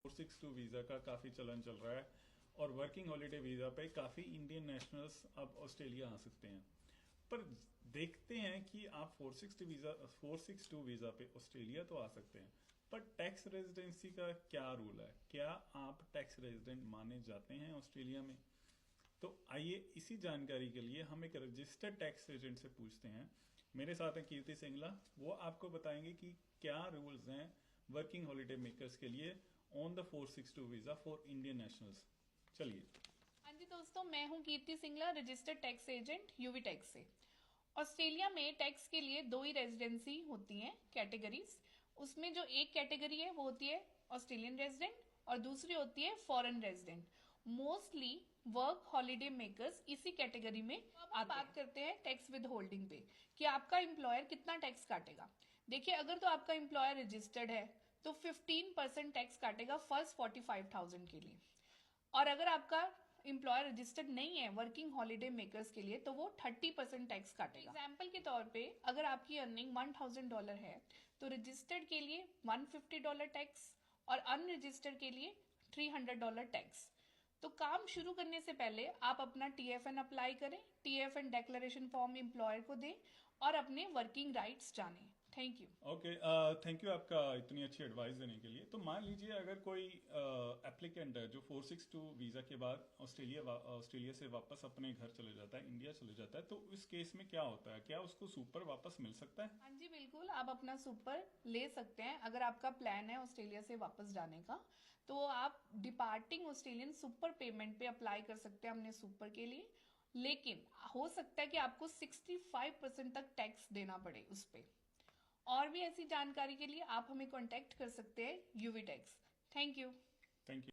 462 visa का काफ़ी चलन चल रहा है और वर्किंग हॉलिडे वीज़ा पे काफ़ी इंडियन नेशनल्स अब ऑस्ट्रेलिया आ सकते हैं। पर देखते हैं कि आप 462 वीज़ा पे ऑस्ट्रेलिया तो आ सकते हैं, पर टैक्स रेजिडेंसी का क्या रूल है? क्या आप टैक्स रेजिडेंट माने जाते हैं ऑस्ट्रेलिया में? तो आइए इसी जानकारी के लिए हम एक रजिस्टर्ड टैक्स एजेंट से पूछते हैं। मेरे साथ हैं कीर्ति सिंगला, वो आपको बताएंगे कि क्या रूल्स हैं वर्किंग हॉलिडे मेकर्स के लिए on the 462 visa for Indian nationals. चलिए। हाँ जी दोस्तों, मैं हूँ Kirti Singla, registered tax agent UV tax से। ऑस्ट्रेलिया में टैक्स के लिए दो ही रेजिडेंसी होती हैं, कैटेगरीज। उसमें जो एक कैटेगरी है वो होती है ऑस्ट्रेलियन रेजिडेंट और दूसरी होती है foreign resident. Mostly work holiday makers इसी कैटेगरी में आप बात करते हैं टैक्स विद होल्डिंग पे कि आपका एम्प्लॉयर कितना टैक्स काटेगा। देखिए, अगर तो आपका एम्प्लॉयर रजिस्टर्ड है तो 15% टैक्स काटेगा फर्स्ट 45,000 के लिए, और अगर आपका एम्प्लॉयर रजिस्टर्ड नहीं है वर्किंग हॉलिडे मेकर्स के लिए तो वो 30% टैक्स काटेगा। एग्जाम्पल के तौर पे अगर आपकी अर्निंग $1,000 है तो रजिस्टर्ड के लिए $150 टैक्स और अनरजिस्टर्ड के लिए $300 टैक्स। तो काम शुरू करने से पहले आप अपना TFN अप्लाई करें, TFN डेक्लेरेशन फॉर्म एम्प्लॉयर को दें और अपने वर्किंग राइट्स जानें। Thank you. Okay, thank you आपका इतनी अच्छी एडवाइस देने के लिए। तो मान लीजिए अगर कोई एप्लीकेंट है जो 462 वीज़ा के बाद ऑस्ट्रेलिया से वापस अपने घर चले जाता है, इंडिया चले जाता है, तो इस केस में क्या होता है? क्या उसको सुपर वापस मिल सकता है? हाँ जी बिल्कुल, आप अपना सुपर ले सकते हैं। अगर आपका प्लान है ऑस्ट्रेलिया से वापस जाने का तो आप डिपार्टिंग ऑस्ट्रेलियन सुपर पेमेंट पे अप्लाई कर सकते हैं अपने सुपर के लिए। लेकिन हो सकता है कि आपको 65% तक टैक्स देना पड़े उस पे। और भी ऐसी जानकारी के लिए आप हमें कांटेक्ट कर सकते हैं यूवी टैक्स। Thank you.